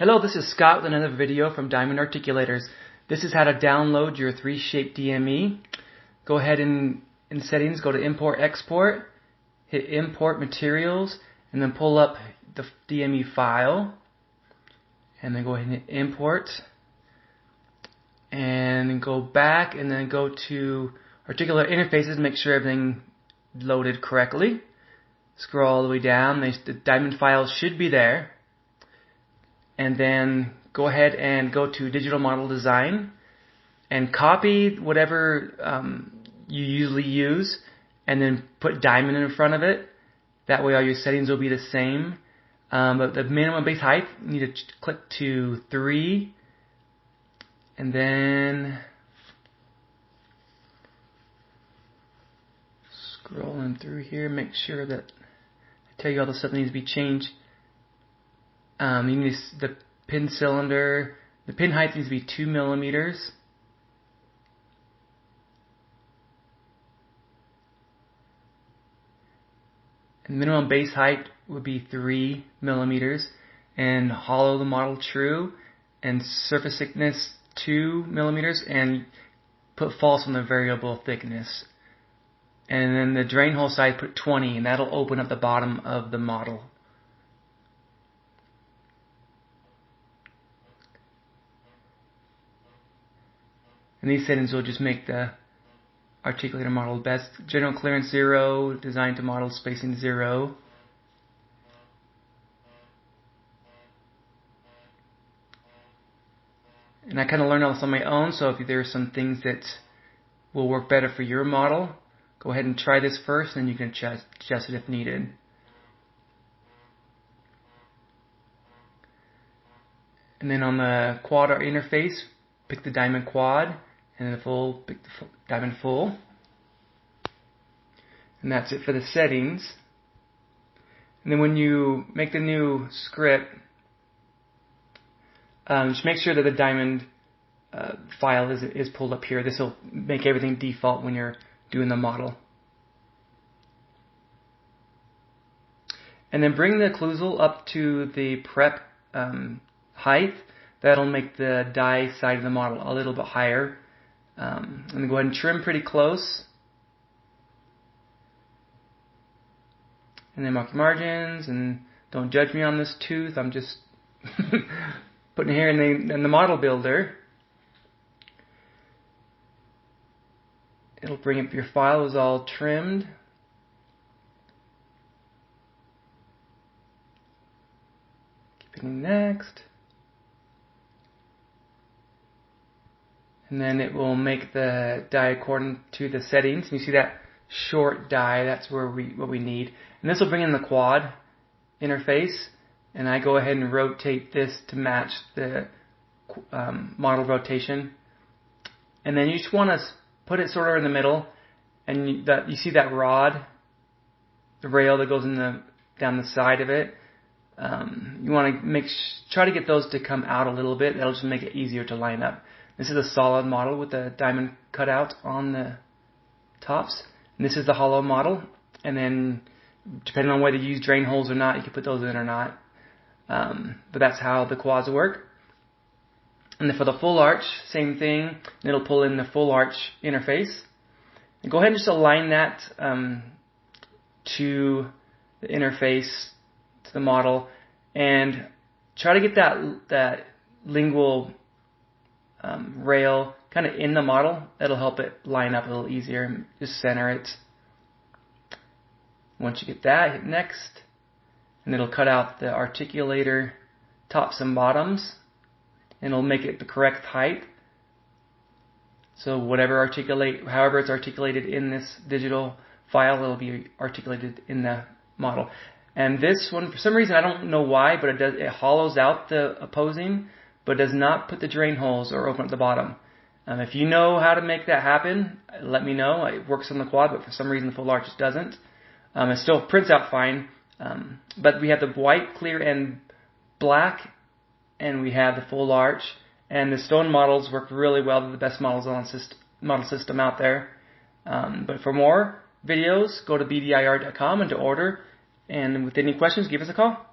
Hello, this is Scott with another video from Diamond Articulators. This is how to download your 3Shape DME. Go ahead and in settings, go to Import Export, hit Import Materials, and then pull up the DME file. And then go ahead and hit Import. And then go back and then go to Articular Interfaces, make sure everything loaded correctly. Scroll all the way down, the Diamond files should be there. And then go ahead and go to Digital Model Design and copy whatever you usually use and then put Diamond in front of it. That way all your settings will be the same. But the minimum base height, you need to click to 3 and then scrolling through here, make sure that I tell you all the stuff that needs to be changed. You need the pin cylinder. The pin height needs to be 2 millimeters. And minimum base height would be 3 millimeters. And hollow the model true. And surface thickness 2 millimeters. And put false on the variable thickness. And then the drain hole size put 20, and that'll open up the bottom of the model. And these settings will just make the articulator model best. General clearance 0, design to model spacing 0. And I kind of learned all this on my own, so if there are some things that will work better for your model, go ahead and try this first, and you can adjust it if needed. And then on the quad art interface, pick the diamond quad, and then pick the diamond full. And that's it for the settings. And then when you make the new script, just make sure that the diamond file is pulled up here. This will make everything default when you're doing the model. And then bring the occlusal up to the prep height. That'll make the die side of the model a little bit higher. And then go ahead and trim pretty close. And then mark your margins, and don't judge me on this tooth. I'm just putting it here in the model builder. It'll bring up your file is all trimmed. Keep hitting next. And then it will make the die according to the settings. You see that short die, that's what we need. And this will bring in the quad interface. And I go ahead and rotate this to match the model rotation. And then you just want to put it sort of in the middle. And you see that rod, the rail that goes down the side of it. You want to try to get those to come out a little bit. That'll just make it easier to line up. This is a solid model with the diamond cutout on the tops. And this is the hollow model. And then, depending on whether you use drain holes or not, you can put those in or not. But that's how the quads work. And then for the full arch, same thing. It'll pull in the full arch interface. And go ahead and just align that to the interface, to the model. And try to get that lingual rail kind of in the model. That'll help it line up a little easier. Just center it. Once you get that, hit next, and it'll cut out the articulator tops and bottoms, and it'll make it the correct height. So however it's articulated in this digital file, it'll be articulated in the model. And this one, for some reason, I don't know why, but it hollows out the opposing, but does not put the drain holes or open up the bottom. If you know how to make that happen, let me know. It works on the quad, but for some reason the full arch just doesn't. It still prints out fine, but we have the white, clear, and black, and we have the full arch. And the stone models work really well. They're the best models on model system out there. But for more videos, go to bdir.com and to order. And with any questions, give us a call.